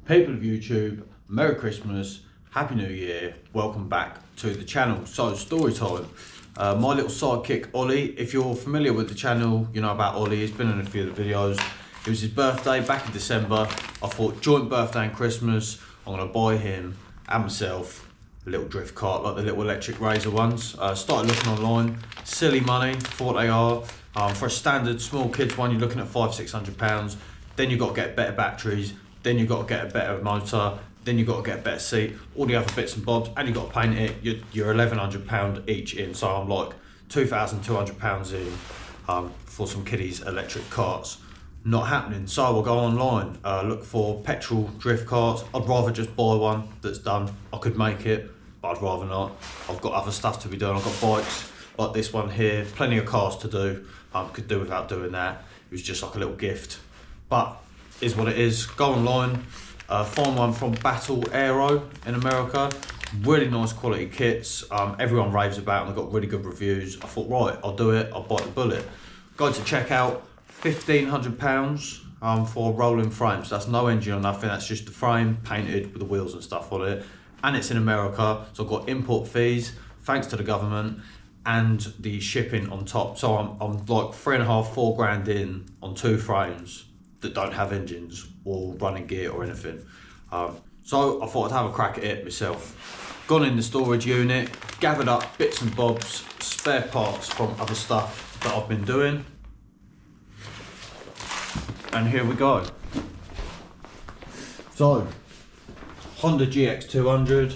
People of YouTube, Merry Christmas, Happy New Year, welcome back to the channel. So, story time. My little sidekick Ollie, if you're familiar with the channel, you know about Ollie, he's been in a few of the videos. It was his birthday back in December. I thought, joint birthday and Christmas, I'm gonna buy him and myself a little drift kart, like the little electric razor ones. Started looking online, silly money for what they are. For a standard small kids one, you're looking at £500–600. Then you've got to get better batteries, then you've got to get a better motor, then you've got to get a better seat, all the other bits and bobs, and you've got to paint it. You're £1,100 each in, so I'm like £2,200 in for some kiddies electric karts. Not happening, so I'll go online, look for petrol drift karts. I'd rather just buy one that's done. I could make it, but I'd rather not. I've got other stuff to be doing. I've got bikes like this one here, plenty of cars to do. Could do without doing that. It was just like a little gift, but is what it is. Go online, find one from Battle Aero in America. Really nice quality kits. Everyone raves about them. They've got really good reviews. I thought, right, I'll do it. I'll bite the bullet. Go to checkout, £1,500 for rolling frames. That's no engine or nothing. That's just the frame painted with the wheels and stuff on it. And it's in America, so I've got import fees, thanks to the government, and the shipping on top. So I'm like £3.5–4 grand in on 2 frames that don't have engines or running gear or anything. So I thought I'd have a crack at it myself. Gone in the storage unit, gathered up bits and bobs, spare parts from other stuff that I've been doing. And here we go. So, Honda GX200,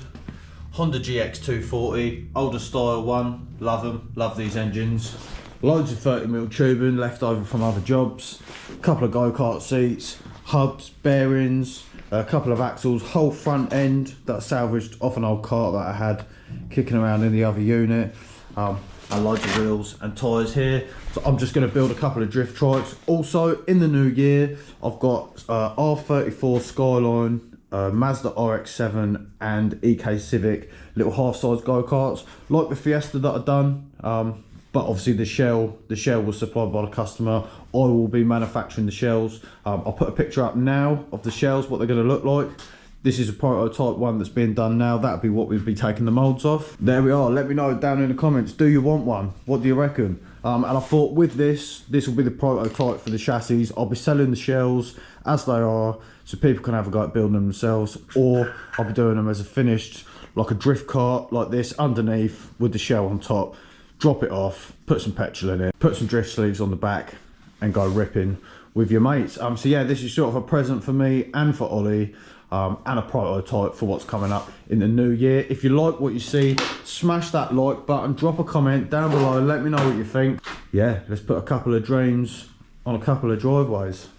Honda GX240, older style one, love them, love these engines. Loads of 30mm tubing left over from other jobs, a couple of go-kart seats, hubs, bearings, a couple of axles, whole front end that I salvaged off an old kart that I had kicking around in the other unit, and loads of wheels and tyres here. So I'm just going to build a couple of drift trikes. Also, in the new year, I've got R34 Skyline, Mazda RX-7 and EK Civic little half-size go-karts like the Fiesta that I've done, but obviously the shell was supplied by the customer. I will be manufacturing the shells. I'll put a picture up now of the shells, what they're going to look like. This is a prototype one that's being done now. That'll be what we'll be taking the molds off. There we are. Let me know down in the comments, do you want one? What do you reckon? And I thought with this will be the prototype for the chassis. I'll be selling the shells as they are, so people can have a go at building them themselves, or I'll be doing them as a finished, like a drift kart like this underneath with the shell on top. Drop it off, put some petrol in it, put some drift sleeves on the back, and go ripping with your mates. So yeah, this is sort of a present for me and for Ollie. And a prototype for what's coming up in the new year. If you like what you see, smash that like button, drop a comment down below, let me know what you think. Yeah, let's put a couple of dreams on a couple of driveways.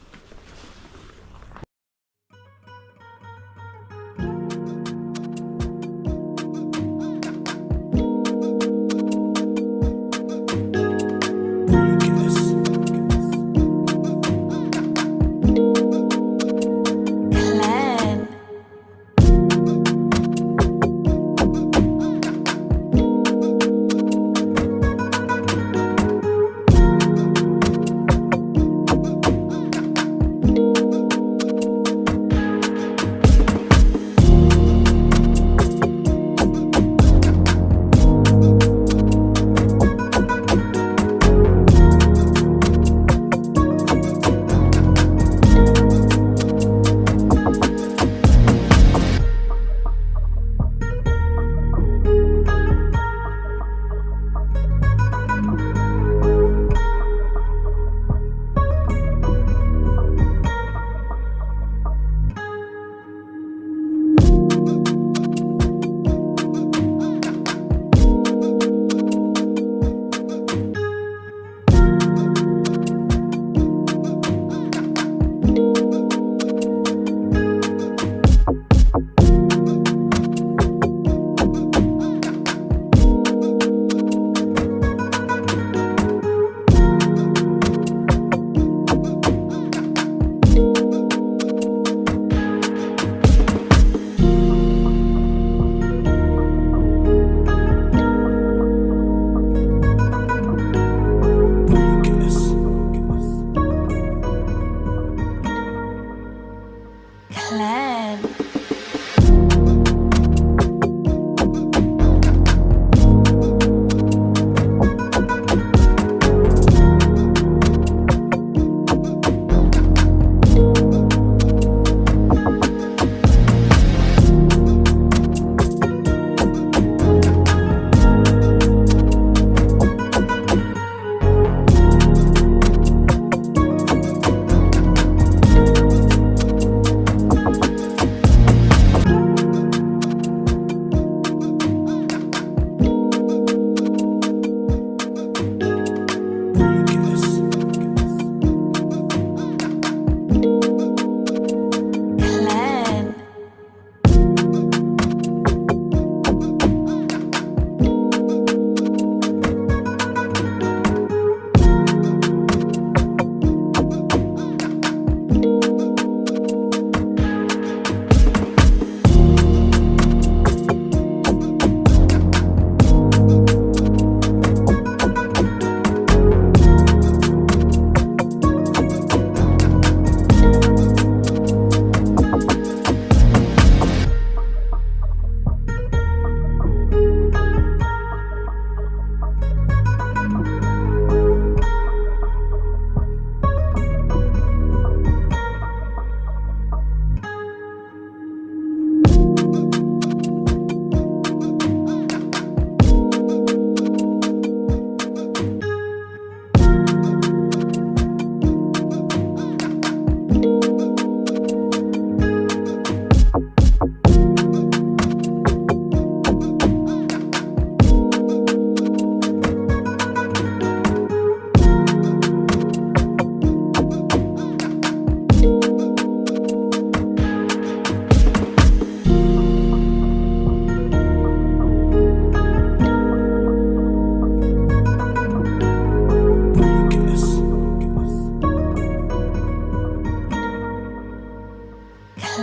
Klien.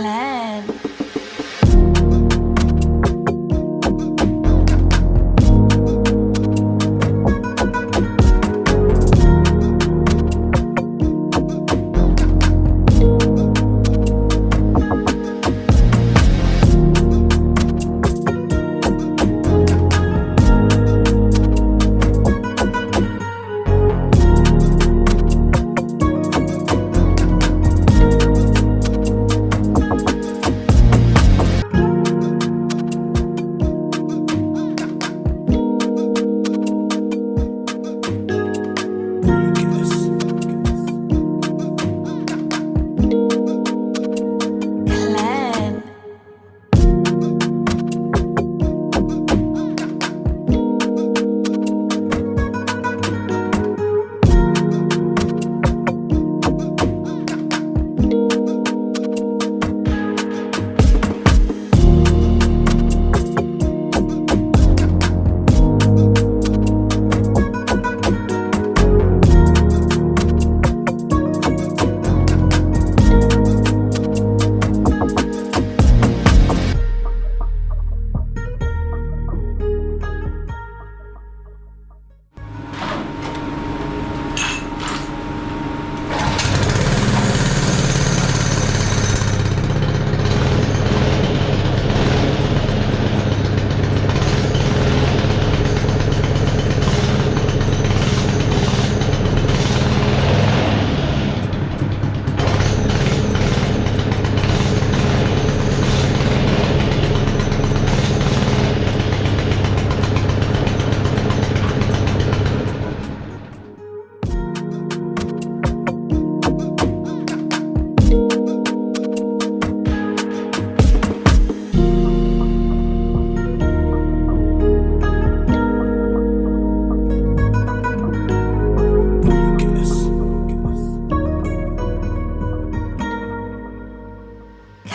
Klien. Klien.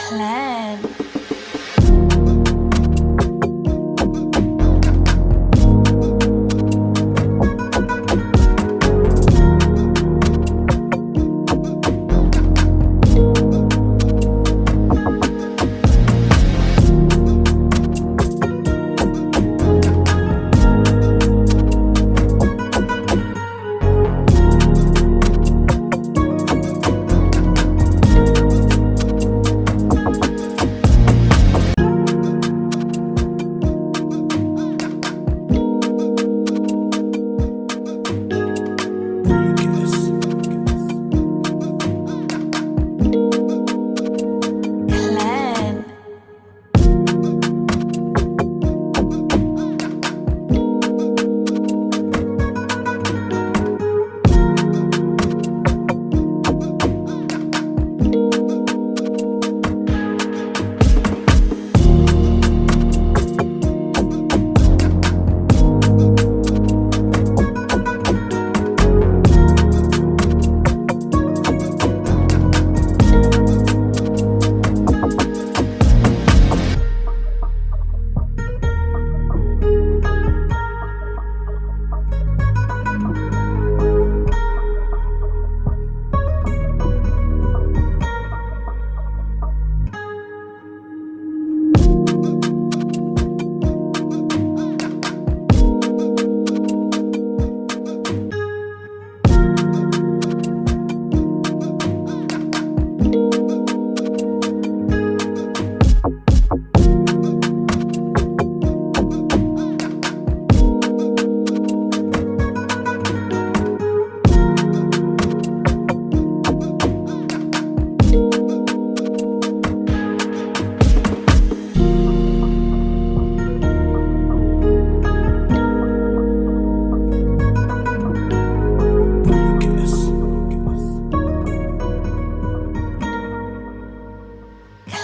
Klien.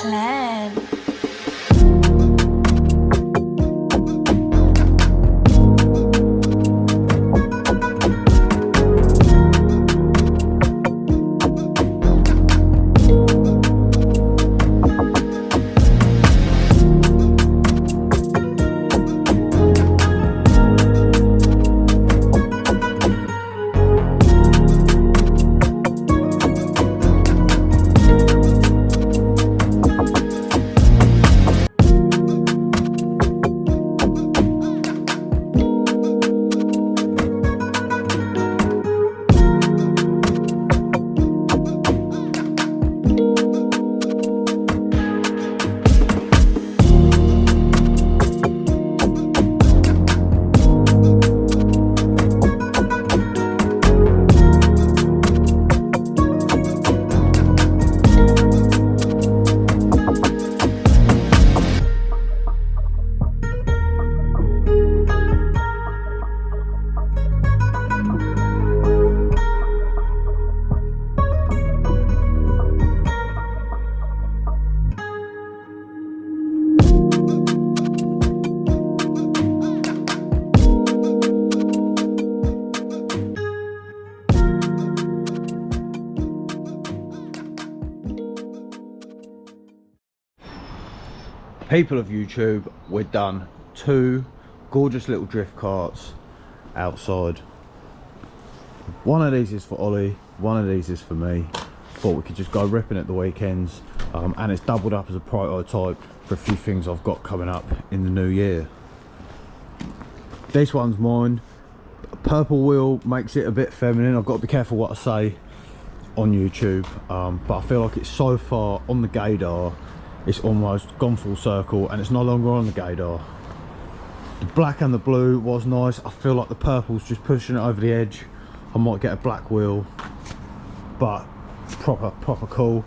Klien. People of YouTube, we're done. 2 gorgeous little drift carts outside. One of these is for Ollie, one of these is for me. Thought we could just go ripping at the weekends, and it's doubled up as a prototype for a few things I've got coming up in the new year. This one's mine. Purple wheel makes it a bit feminine. I've got to be careful what I say on YouTube, but I feel like it's so far on the gaydar, it's almost gone full circle and it's no longer on the gaydar. The black and the blue was nice. I feel like the purple's just pushing it over the edge. I might get a black wheel, but proper cool.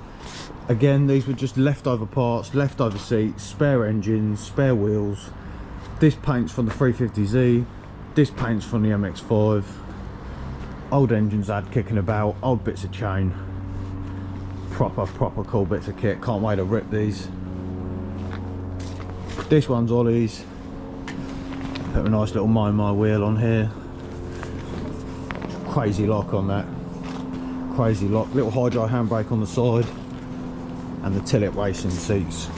Again, these were just leftover parts, leftover seats, spare engines, spare wheels. This paint's from the 350Z, this paint's from the MX-5. Old engines I had kicking about, old bits of chain. Proper cool bits of kit. Can't wait to rip these. This one's Ollie's. Put a nice little my wheel on here. Crazy lock on that. Crazy lock. Little hydro handbrake on the side. And the Tillit racing seats.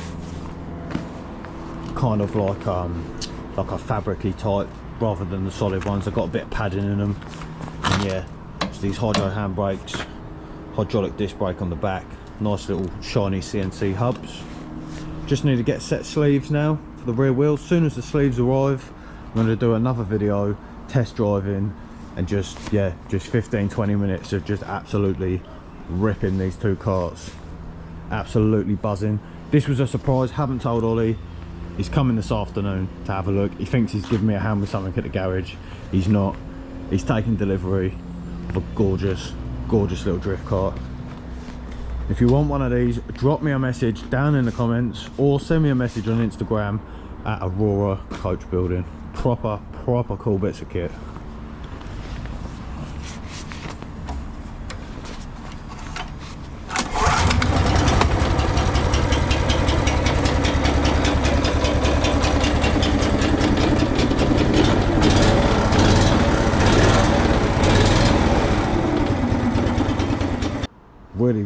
Kind of like a fabric-y type rather than the solid ones. They've got a bit of padding in them. And yeah, it's these hydro handbrakes. Hydraulic disc brake on the back, nice little shiny CNC hubs. Just need to get set sleeves now for the rear wheels. As soon as the sleeves arrive, I'm going to do another video test driving and just 15-20 minutes of just absolutely ripping these 2 carts. Absolutely buzzing. This was a surprise, haven't told Ollie. He's coming this afternoon to have a look. He thinks he's giving me a hand with something at the garage. He's not. He's taking delivery of a gorgeous little drift cart. If you want one of these, drop me a message down in the comments or send me a message on Instagram at Aurora Coach Building. Proper cool bits of kit.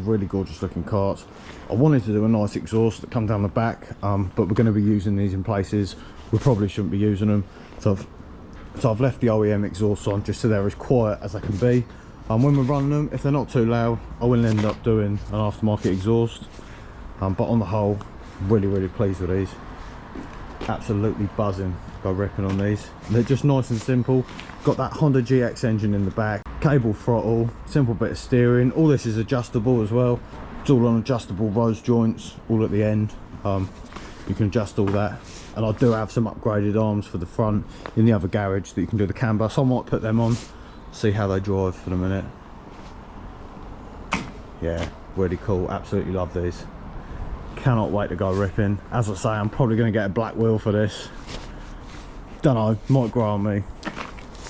Really gorgeous looking carts. I wanted to do a nice exhaust that come down the back, but we're going to be using these in places we probably shouldn't be using them, so I've left the OEM exhaust on just so they're as quiet as they can be. When we're running them, if they're not too loud, I will end up doing an aftermarket exhaust, but on the whole, really pleased with these. Absolutely buzzing by ripping on these. They're just nice and simple. Got that Honda GX engine in the back, cable throttle, simple bit of steering. All this is adjustable as well. It's all on adjustable rose joints, all at the end. You can adjust all that. And I do have some upgraded arms for the front in the other garage that you can do the camber, so I might put them on, see how they drive for the minute. Yeah, really cool. Absolutely love these. Cannot wait to go ripping. As I say, I'm probably going to get a black wheel for this. Don't know, might grow on me.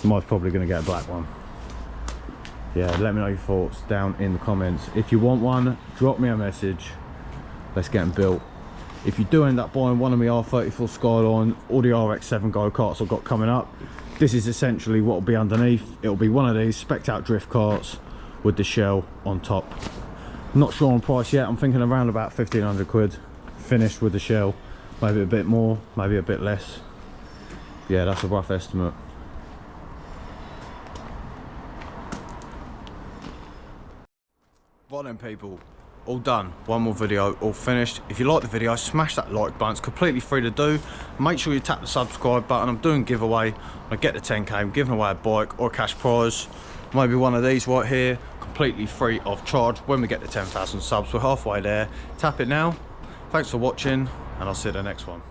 Most probably going to get a black one. Yeah, let me know your thoughts down in the comments. If you want one, drop me a message. Let's get them built. If you do end up buying one of my R34 Skyline or the RX7 go-karts I've got coming up, this is essentially what will be underneath. It'll be one of these spec'd out drift carts with the shell on top. Not sure on price yet. I'm thinking around about 1,500 quid finished with the shell. Maybe a bit more, maybe a bit less. Yeah, that's a rough estimate. Right then people, all done. One more video, all finished. If you like the video, smash that like button. It's completely free to do. Make sure you tap the subscribe button. I'm doing giveaway. I get the 10k, I'm giving away a bike or a cash prize. Maybe one of these right here, completely free of charge. When we get to 10,000 subs, we're halfway there. Tap it now. Thanks for watching, and I'll see you in the next one.